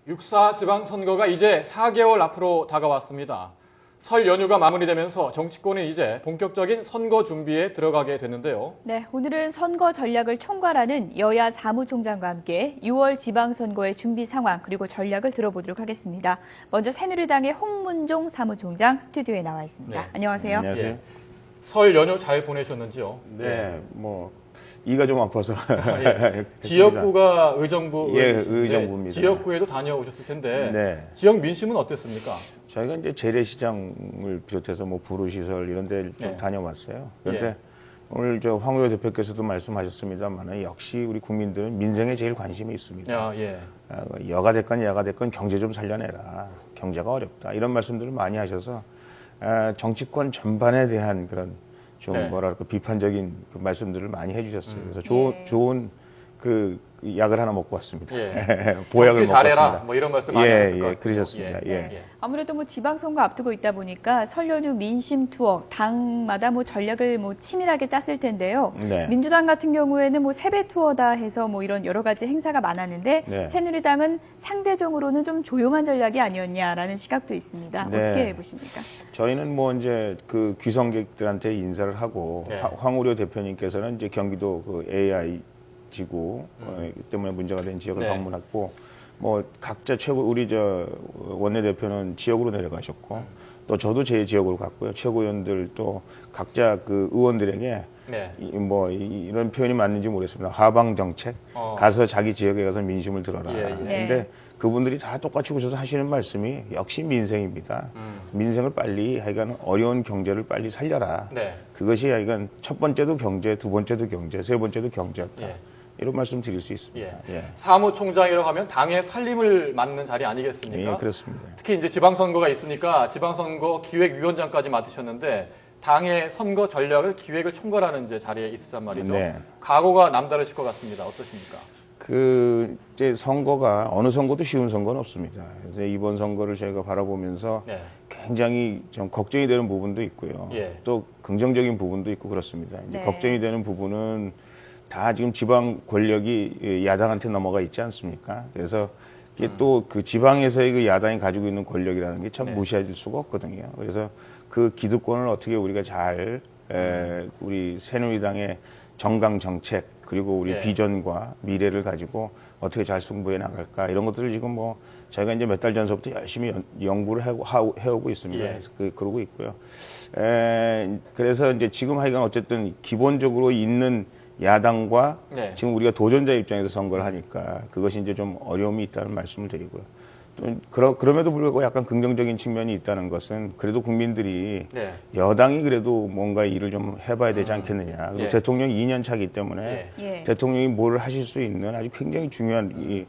6.4 지방선거가 이제 4개월 앞으로 다가왔습니다. 설 연휴가 마무리되면서 정치권은 이제 본격적인 선거 준비에 들어가게 됐는데요. 네, 오늘은 선거 전략을 총괄하는 여야 사무총장과 함께 6월 지방선거의 준비 상황 그리고 전략을 들어보도록 하겠습니다. 먼저 새누리당의 홍문종 사무총장 스튜디오에 나와 있습니다. 네. 안녕하세요. 안녕하세요. 예. 설 연휴 잘 보내셨는지요? 네, 뭐 이가 좀 아파서 예. 지역구가 의정부 예, 의원이신데 의정부입니다. 지역구에도 다녀오셨을 텐데 네. 지역 민심은 어땠습니까? 저희가 이제 재래시장을 비롯해서 뭐 부루시설 이런 데 좀 네. 다녀왔어요. 그런데 예. 오늘 저 황우여 대표께서도 말씀하셨습니다만 역시 우리 국민들은 민생에 제일 관심이 있습니다. 예. 여가 됐건 야가 됐건 경제 좀 살려내라. 경제가 어렵다. 이런 말씀들을 많이 하셔서 정치권 전반에 대한 그런 좀 네. 뭐랄까 비판적인 그 말씀들을 많이 해주셨어요. 그래서 예. 좋은 그 약을 하나 먹고 왔습니다. 예. 보약을 정치 먹고 잘해라. 왔습니다. 뭐 이런 말씀 많이 하셨을 것 같아요. 그러셨습니다. 예. 아무래도 뭐 지방선거 앞두고 있다 보니까 설 연휴 민심 투어, 당마다 뭐 전략을 뭐 치밀하게 짰을 텐데요. 네. 민주당 같은 경우에는 뭐 세배 투어다 해서 뭐 이런 여러 가지 행사가 많았는데 네. 새누리당은 상대적으로는 좀 조용한 전략이 아니었냐라는 시각도 있습니다. 네. 어떻게 보십니까? 저희는 뭐 이제 그 귀성객들한테 인사를 하고 네. 황우려 대표님께서는 이제 경기도 그 AI 지구 때문에 문제가 된 지역을 네. 방문했고 뭐 각자 최고 우리 저 원내대표는 지역으로 내려가셨고 또 저도 제 지역으로 갔고요. 최고위원들 또 각자 그 의원들에게 네. 이런 표현이 맞는지 모르겠습니다. 하방 정책 가서 자기 지역에 가서 민심을 들어라. 예, 예. 근데 네. 그분들이 다 똑같이 오셔서 하시는 말씀이 역시 민생입니다. 민생을 빨리 하여간 어려운 경제를 빨리 살려라. 네. 그것이 하여간 첫 번째도 경제, 두 번째도 경제, 세 번째도 경제였다. 예. 이런 말씀 드릴 수 있습니다. 예. 예. 사무총장이라고 하면 당의 살림을 맡는 자리 아니겠습니까? 예, 그렇습니다. 특히 이제 지방선거가 있으니까 지방선거 기획위원장까지 맡으셨는데 당의 선거 전략을 기획을 총괄하는 이제 자리에 있으란 말이죠. 네. 각오가 남다르실 것 같습니다. 어떠십니까? 그 이제 선거가 어느 선거도 쉬운 선거는 없습니다. 그래서 이번 선거를 저희가 바라보면서 네. 굉장히 좀 걱정이 되는 부분도 있고요. 예. 또 긍정적인 부분도 있고 그렇습니다. 이제 네. 걱정이 되는 부분은 다 지금 지방 권력이 야당한테 넘어가 있지 않습니까? 그래서 이게 또 그 지방에서의 그 야당이 가지고 있는 권력이라는 게 참 네. 무시할 수가 없거든요. 그래서 그 기득권을 어떻게 우리가 잘 우리 새누리당의 정강 정책 그리고 우리 예. 비전과 미래를 가지고 어떻게 잘 승부해 나갈까 이런 것들을 지금 뭐 저희가 이제 몇 달 전서부터 열심히 연구를 해오고 있습니다. 예. 그러고 있고요. 그래서 이제 지금 하여간 어쨌든 기본적으로 있는 야당과 네. 지금 우리가 도전자 입장에서 선거를 하니까 그것이 이제 좀 어려움이 있다는 말씀을 드리고요. 또 그럼에도 불구하고 약간 긍정적인 측면이 있다는 것은 그래도 국민들이 네. 여당이 그래도 뭔가 일을 좀 해봐야 되지 않겠느냐. 그리고 예. 대통령이 2년 차기 때문에 예. 대통령이 뭘 하실 수 있는 아주 굉장히 중요한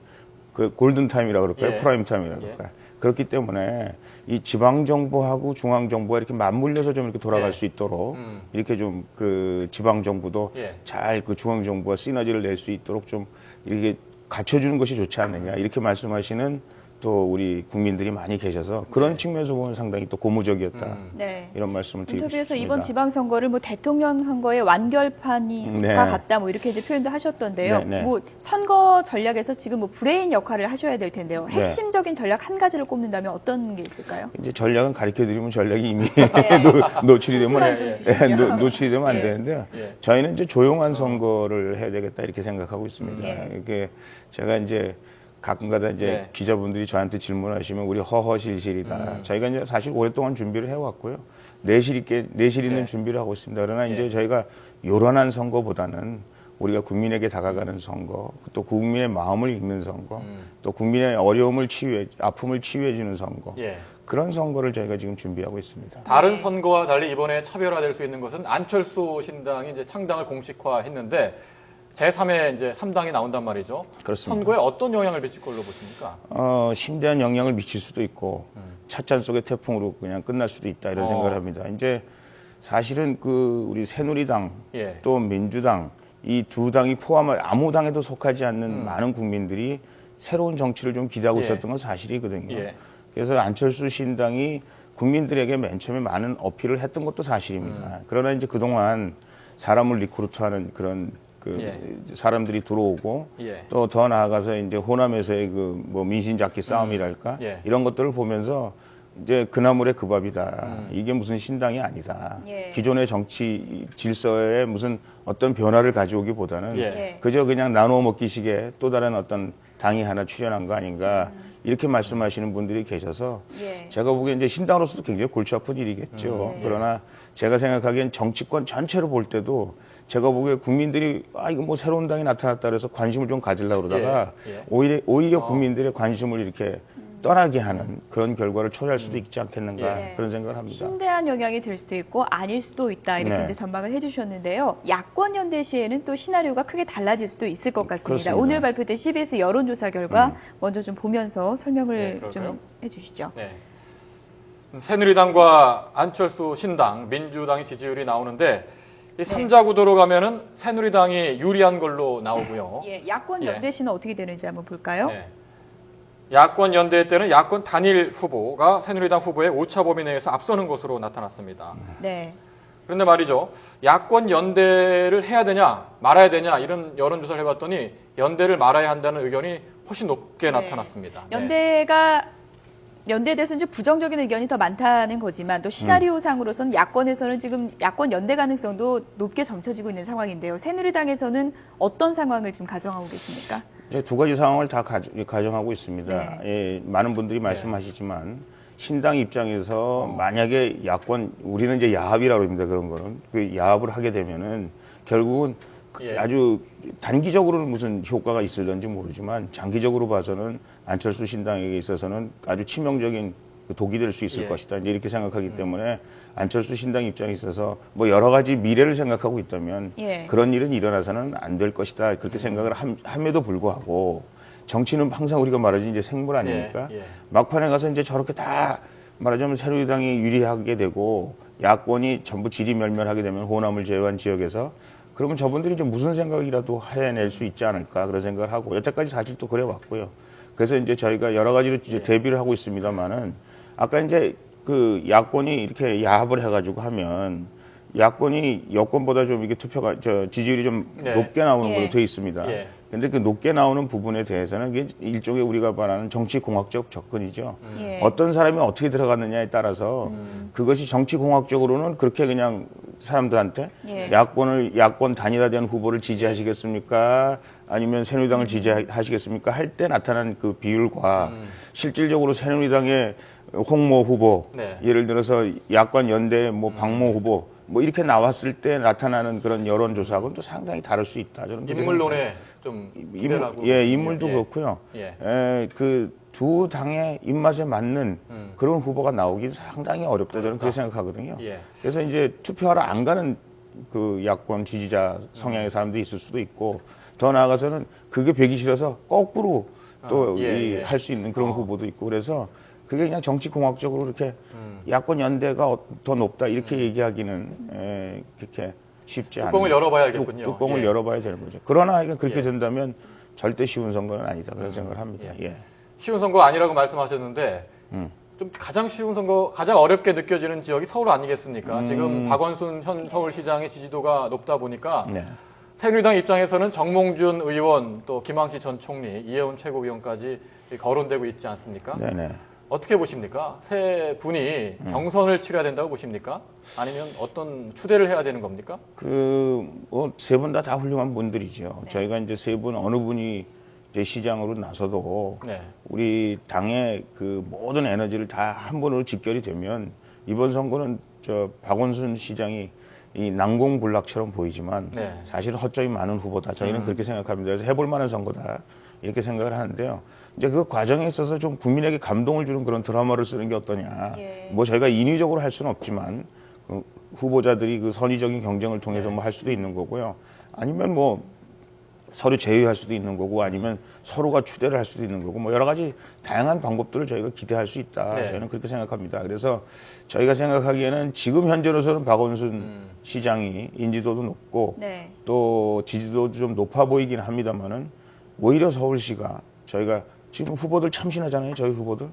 그 골든 타임이라고 그럴까요? 예. 프라임 타임이라고 그럴까요? 그렇기 때문에 이 지방 정부하고 중앙 정부가 이렇게 맞물려서 좀 이렇게 돌아갈 예. 수 있도록 이렇게 좀 그 지방 정부도 예. 잘 그 중앙 정부와 시너지를 낼 수 있도록 좀 이렇게 갖춰주는 것이 좋지 않느냐 이렇게 말씀하시는 또 우리 국민들이 많이 계셔서 그런 측면에서 보면 상당히 또 고무적이었다 네. 이런 말씀을 드리고 인터뷰에서 싶습니다. 이번 지방선거를 뭐 대통령 선거의 완결판이 네. 같다 뭐 이렇게 이제 표현도 하셨던데요. 네, 네. 뭐 선거 전략에서 지금 뭐 브레인 역할을 하셔야 될 텐데요. 네. 핵심적인 전략 한 가지를 꼽는다면 어떤 게 있을까요? 이제 전략은 가르쳐드리면 전략이 이미 네. 노출이 되면 힌트만 좀 주시죠. 노출이 되면 안 예. 되는데요. 예. 저희는 이제 조용한 선거를 해야 되겠다 이렇게 생각하고 있습니다. 예. 이게 제가 이제 가끔가다 이제 네. 기자분들이 저한테 질문하시면 우리 허허실실이다. 저희가 이제 사실 오랫동안 준비를 해왔고요. 내실 있는 네. 준비를 하고 있습니다. 그러나 예. 이제 저희가 요란한 선거보다는 우리가 국민에게 다가가는 선거, 또 국민의 마음을 읽는 선거, 또 국민의 어려움을 아픔을 치유해주는 선거. 예. 그런 선거를 저희가 지금 준비하고 있습니다. 다른 네. 선거와 달리 이번에 차별화될 수 있는 것은 안철수 신당이 이제 창당을 공식화했는데 제3의 이제 3당이 나온단 말이죠. 그렇습니다. 선거에 어떤 영향을 미칠 걸로 보십니까? 심대한 영향을 미칠 수도 있고 찻잔 속의 태풍으로 그냥 끝날 수도 있다 이런 생각을 합니다. 이제 사실은 그 우리 새누리당 예. 또 민주당 이 두 당이 포함한 아무 당에도 속하지 않는 많은 국민들이 새로운 정치를 좀 기대하고 예. 있었던 건 사실이거든요. 예. 그래서 안철수 신당이 국민들에게 맨 처음에 많은 어필을 했던 것도 사실입니다. 그러나 이제 그동안 사람을 리크루트하는 그런 그 예. 사람들이 들어오고 예. 또 더 나아가서 이제 호남에서의 그 뭐 민심잡기 싸움이랄까 예. 이런 것들을 보면서 이제 그나물의 그 밥이다. 이게 무슨 신당이 아니다. 예. 기존의 정치 질서에 무슨 어떤 변화를 가져오기보다는 예. 그저 그냥 나누어 먹기식의 또 다른 어떤 당이 하나 출현한 거 아닌가 이렇게 말씀하시는 분들이 계셔서 예. 제가 보기엔 이제 신당으로서도 굉장히 골치 아픈 일이겠죠. 그러나 제가 생각하기엔 정치권 전체로 볼 때도 제가 보기에 국민들이 이거 뭐 새로운 당이 나타났다 그래서 관심을 좀 가지려고 그러다가 예. 오히려 국민들의 관심을 이렇게 떠나게 하는 그런 결과를 초래할 수도 있지 않겠는가 예. 그런 생각을 합니다. 심대한 영향이 될 수도 있고 아닐 수도 있다 이렇게 네. 이제 전망을 해주셨는데요. 야권 연대 시에는 또 시나리오가 크게 달라질 수도 있을 것 같습니다. 그렇습니다. 오늘 발표된 CBS 여론조사 결과 먼저 좀 보면서 네, 설명을 그럴까요? 좀 해주시죠. 네. 새누리당과 안철수 신당, 민주당의 지지율이 나오는데 이 3자 구도로 가면은 새누리당이 유리한 걸로 나오고요. 예, 야권 예. 연대 시는 어떻게 되는지 한번 볼까요? 네. 야권 연대 때는 야권 단일 후보가 새누리당 후보의 오차 범위 내에서 앞서는 것으로 나타났습니다. 네. 그런데 말이죠. 야권 연대를 해야 되냐 말아야 되냐 이런 여론조사를 해봤더니 연대를 말아야 한다는 의견이 훨씬 높게 네. 나타났습니다. 네. 연대에 대해서는 좀 부정적인 의견이 더 많다는 거지만 또 시나리오상으로서는 야권에서는 지금 야권 연대 가능성도 높게 점쳐지고 있는 상황인데요. 새누리당에서는 어떤 상황을 지금 가정하고 계십니까? 이제 두 가지 상황을 다 가정하고 있습니다. 네. 예, 많은 분들이 말씀하시지만 신당 입장에서 만약에 야권 우리는 이제 야합이라고 합니다. 그런 거는 그 야합을 하게 되면은 결국은 예. 아주 단기적으로는 무슨 효과가 있을런지 모르지만 장기적으로 봐서는 안철수 신당에게 있어서는 아주 치명적인 독이 될 수 있을 예. 것이다. 이제 이렇게 생각하기 때문에 안철수 신당 입장에 있어서 뭐 여러 가지 미래를 생각하고 있다면 예. 그런 일은 일어나서는 안 될 것이다. 그렇게 생각을 함에도 불구하고 정치는 항상 우리가 말하지 이제 생물 아닙니까? 예. 막판에 가서 이제 저렇게 다 말하자면 새누리당이 유리하게 되고 야권이 전부 지리멸멸하게 되면 호남을 제외한 지역에서 그러면 저분들이 좀 무슨 생각이라도 해낼 수 있지 않을까 그런 생각을 하고 여태까지 사실 또 그래 왔고요. 그래서 이제 저희가 여러 가지로 이제 대비를 하고 있습니다만은 아까 이제 그 야권이 이렇게 야합을 해가지고 하면 야권이 여권보다 좀 이게 지지율이 좀 네. 높게 나오는 예. 걸로 돼 있습니다. 예. 근데 그 높게 나오는 부분에 대해서는 이게 일종의 우리가 말하는 정치공학적 접근이죠. 예. 어떤 사람이 어떻게 들어갔느냐에 따라서 그것이 정치공학적으로는 그렇게 그냥 사람들한테 예. 야권 단일화된 후보를 지지하시겠습니까? 아니면 새누리당을 지지하시겠습니까? 할 때 나타난 그 비율과 실질적으로 새누리당의 홍모 후보, 네. 예를 들어서 야권 연대 뭐 박모 후보 뭐 이렇게 나왔을 때 나타나는 그런 여론조사하고는 또 상당히 다를 수 있다. 저는 그렇게 인물론에 좀 기대를 하고 인물도 예. 그렇고요. 예. 그 두 당의 입맛에 맞는 그런 후보가 나오기 상당히 어렵다. 저는 그렇게 생각하거든요. 예. 그래서 이제 투표하러 안 가는 그 야권 지지자 성향의 사람들이 있을 수도 있고 더 나아가서는 그게 배기 싫어서 거꾸로 또 예. 할 수 있는 그런 후보도 있고 그래서 그게 그냥 정치공학적으로 이렇게 야권 연대가 더 높다 이렇게 얘기하기는 그렇게 쉽지 않아요. 뚜껑을 열어봐야 알겠군요. 뚜껑을 예. 열어봐야 되는 거죠. 그러나 이게 그렇게 예. 된다면 절대 쉬운 선거는 아니다 그런 생각을 합니다. 예. 쉬운 선거 아니라고 말씀하셨는데 좀 가장 쉬운 선거, 가장 어렵게 느껴지는 지역이 서울 아니겠습니까? 지금 박원순 현 서울시장의 지지도가 높다 보니까 네. 새누리당 입장에서는 정몽준 의원, 또 김황시 전 총리, 이해운 최고위원까지 거론되고 있지 않습니까? 네네. 어떻게 보십니까? 세 분이 경선을 치러야 된다고 보십니까? 아니면 어떤 추대를 해야 되는 겁니까? 세 분 다 훌륭한 분들이죠. 저희가 이제 세 분 어느 분이 이제 시장으로 나서도 네. 우리 당의 그 모든 에너지를 다 한 분으로 집결이 되면 이번 선거는 박원순 시장이 이 난공불락처럼 보이지만 네. 사실 허점이 많은 후보다. 저희는 그렇게 생각합니다. 그래서 해볼 만한 선거다. 이렇게 생각을 하는데요. 이제 그 과정에 있어서 좀 국민에게 감동을 주는 그런 드라마를 쓰는 게 어떠냐. 예. 뭐 저희가 인위적으로 할 수는 없지만 그 후보자들이 그 선의적인 경쟁을 통해서 뭐 할 수도 있는 거고요. 아니면 뭐 서로 제휴할 수도 있는 거고 아니면 서로가 추대를 할 수도 있는 거고 뭐 여러 가지 다양한 방법들을 저희가 기대할 수 있다. 네. 저희는 그렇게 생각합니다. 그래서 저희가 생각하기에는 지금 현재로서는 박원순 시장이 인지도도 높고 네. 또 지지도도 좀 높아 보이긴 합니다만은 오히려 서울시가 저희가 지금 후보들 참신하잖아요, 저희 후보들.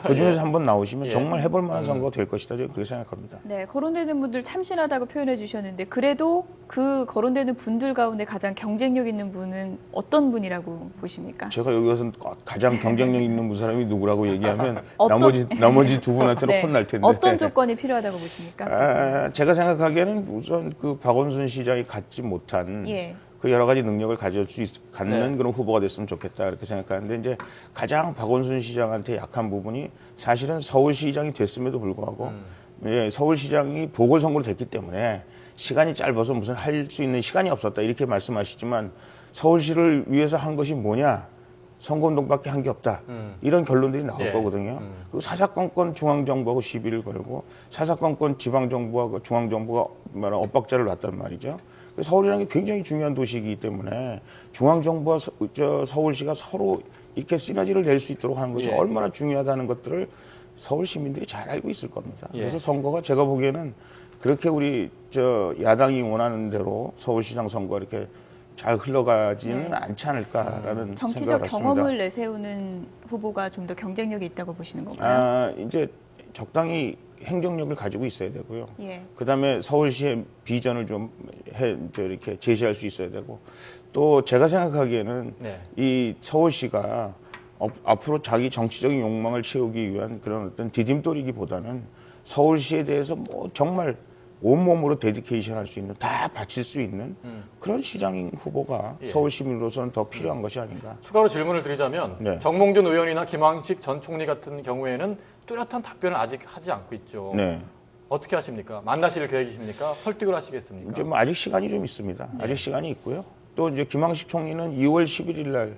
그 중에서 한번 나오시면 예. 정말 해볼 만한 선거가 될 것이다, 저는 그렇게 생각합니다. 네, 거론되는 분들 참신하다고 표현해 주셨는데 그래도 그 거론되는 분들 가운데 가장 경쟁력 있는 분은 어떤 분이라고 보십니까? 제가 여기 와서 가장 경쟁력 있는 사람이 누구라고 얘기하면 어떤- 나머지 두 분한테는 네, 혼날 텐데. 어떤 조건이 필요하다고 보십니까? 제가 생각하기에는 우선 그 박원순 시장이 갖지 못한 예. 그 여러 가지 능력을 갖는 네. 그런 후보가 됐으면 좋겠다 이렇게 생각하는데 이제 가장 박원순 시장한테 약한 부분이 사실은 서울시장이 됐음에도 불구하고 예, 서울시장이 보궐선거로 됐기 때문에 시간이 짧아서 무슨 할 수 있는 시간이 없었다 이렇게 말씀하시지만 서울시를 위해서 한 것이 뭐냐? 선거운동밖에 한 게 없다. 이런 결론들이 나올 예. 거거든요. 그 사사건건 중앙정부하고 시비를 걸고 사사건건 지방정부하고 중앙정부가 엇박자를 놨단 말이죠. 서울이라는 게 굉장히 중요한 도시이기 때문에 중앙정부와 서울시가 서로 이렇게 시너지를 낼 수 있도록 하는 것이 예. 얼마나 중요하다는 것들을 서울 시민들이 잘 알고 있을 겁니다. 예. 그래서 선거가 제가 보기에는 그렇게 우리 야당이 원하는 대로 서울시장 선거 이렇게 잘 흘러가지는 않지 않을까라는 정치적 생각을 했습니다. 경험을 내세우는 후보가 좀 더 경쟁력이 있다고 보시는 건가요? 이제 적당히 행정력을 가지고 있어야 되고요. 예. 그다음에 서울시의 비전을 이렇게 제시할 수 있어야 되고 또 제가 생각하기에는 네. 이 서울시가 앞으로 자기 정치적인 욕망을 채우기 위한 그런 어떤 디딤돌이기보다는 서울시에 대해서 뭐 정말 온몸으로 데디케이션 할 수 있는 다 바칠 수 있는 그런 시장 후보가 예. 서울 시민으로서는 더 필요한 것이 아닌가. 추가로 질문을 드리자면 네. 정몽준 의원이나 김황식 전 총리 같은 경우에는 뚜렷한 답변을 아직 하지 않고 있죠. 네. 어떻게 하십니까? 만나실 계획이십니까? 설득을 하시겠습니까? 이제 뭐 아직 시간이 좀 있습니다. 아직 시간이 있고요. 또 이제 김황식 총리는 2월 11일 날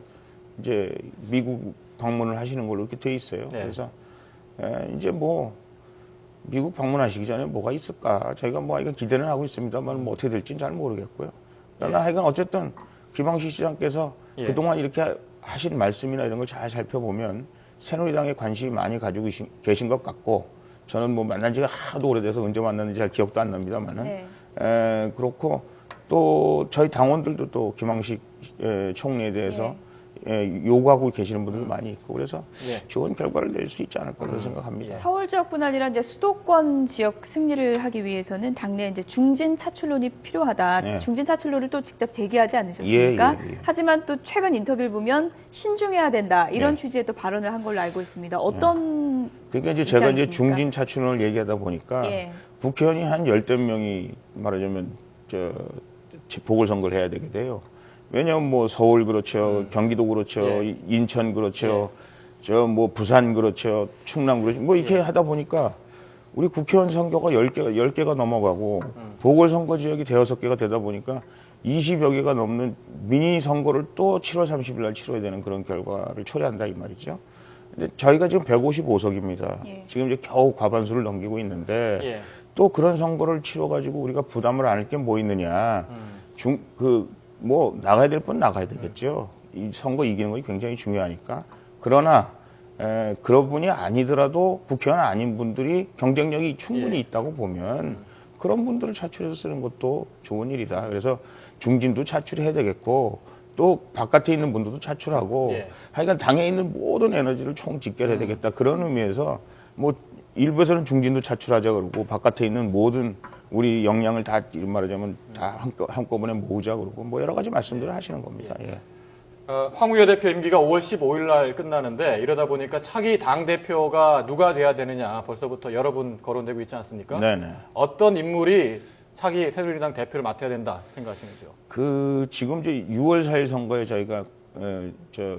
이제 미국 방문을 하시는 걸로 이렇게 돼 있어요. 네. 그래서 이제 뭐 미국 방문하시기 전에 뭐가 있을까? 저희가 뭐 이거 기대는 하고 있습니다만 뭐 어떻게 될지는 잘 모르겠고요. 그러나 하여간 어쨌든 김황식 시장께서 예. 그동안 이렇게 하신 말씀이나 이런 걸 잘 살펴보면 새누리당에 관심이 많이 가지고 계신 것 같고 저는 뭐 만난 지가 하도 오래돼서 언제 만났는지 잘 기억도 안 납니다만은 네. 그렇고 또 저희 당원들도 또 김황식 총리에 대해서 요구하고 계시는 분들도 많이 있고 그래서 예. 좋은 결과를 낼 수 있지 않을까 생각합니다. 서울 지역뿐 아니라 이제 수도권 지역 승리를 하기 위해서는 당내 이제 중진 차출론이 필요하다. 네. 중진 차출론을 또 직접 제기하지 않으셨습니까? 예. 하지만 또 최근 인터뷰를 보면 신중해야 된다 이런 네. 취지의 또 발언을 한 걸로 알고 있습니다. 어떤 그러니까 이제 제가 이제 입장이십니까? 중진 차출론을 얘기하다 보니까 예. 국회의원이 한 10명이 말하자면 보궐선거를 해야 되게 돼요. 왜냐하면 뭐 서울 그렇죠, 경기도 그렇죠, 예. 인천 그렇죠, 저 뭐 부산 그렇죠, 충남 그렇죠. 뭐 이렇게 하다 보니까 우리 국회의원 선거가 10개가 넘어가고 보궐선거 지역이 5개가 되다 보니까 20여 개가 넘는 미니 선거를 또 7월 30일 날 치러야 되는 그런 결과를 초래한다 이 말이죠. 근데 저희가 지금 155석입니다. 예. 지금 이제 겨우 과반수를 넘기고 있는데 예. 또 그런 선거를 치러가지고 우리가 부담을 안을 게 뭐 있느냐. 뭐 나가야 될 건 나가야 되겠죠. 이 선거 이기는 것이 굉장히 중요하니까. 그러나 그런 분이 아니더라도 국회의원 아닌 분들이 경쟁력이 충분히 예. 있다고 보면 그런 분들을 차출해서 쓰는 것도 좋은 일이다. 그래서 중진도 차출해야 되겠고 또 바깥에 있는 분들도 차출하고 예. 하여간 당에 있는 모든 에너지를 총 집결해야 되겠다. 그런 의미에서 뭐 일부에서는 중진도 차출하자 그러고 바깥에 있는 모든 우리 역량을 다 말하자면 다 한꺼번에 모으자 그러고 뭐 여러 가지 말씀들을 하시는 겁니다. 예. 황우여 대표 임기가 5월 15일 날 끝나는데 이러다 보니까 차기 당 대표가 누가 돼야 되느냐 벌써부터 여러 분 거론되고 있지 않습니까? 네네. 어떤 인물이 차기 새누리당 대표를 맡아야 된다 생각하시는지요? 지금 이제 6월 4일 선거에 저희가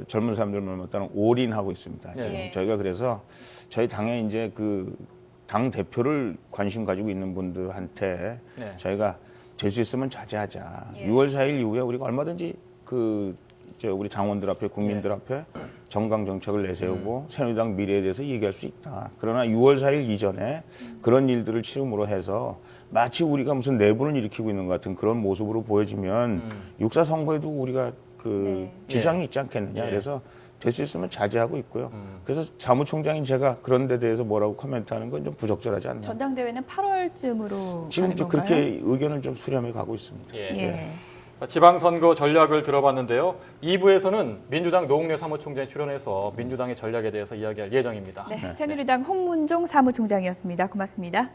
젊은 사람들만 맡다는 올인하고 있습니다. 지금 네. 저희가 그래서 저희 당에 이제 당 대표를 관심 가지고 있는 분들한테 네. 저희가 될 수 있으면 자제하자. 예. 6월 4일 이후에 우리가 얼마든지 우리 당원들 앞에 국민들 앞에 정강 정책을 내세우고 새누리당 미래에 대해서 얘기할 수 있다. 그러나 6월 4일 이전에 그런 일들을 치름으로 해서 마치 우리가 무슨 내분을 일으키고 있는 것 같은 그런 모습으로 보여지면 육사 선거에도 우리가 네. 지장이 있지 않겠느냐. 예. 그래서 될 수 있으면 자제하고 있고요. 그래서 사무총장인 제가 그런 데 대해서 뭐라고 코멘트하는 건 좀 부적절하지 않나. 전당대회는 8월쯤으로 지금 가는 건가요? 그렇게 의견을 좀 수렴해 가고 있습니다. 예. 예. 지방선거 전략을 들어봤는데요. 2부에서는 민주당 노웅래 사무총장이 출연해서 민주당의 전략에 대해서 이야기할 예정입니다. 네, 새누리당 홍문종 사무총장이었습니다. 고맙습니다.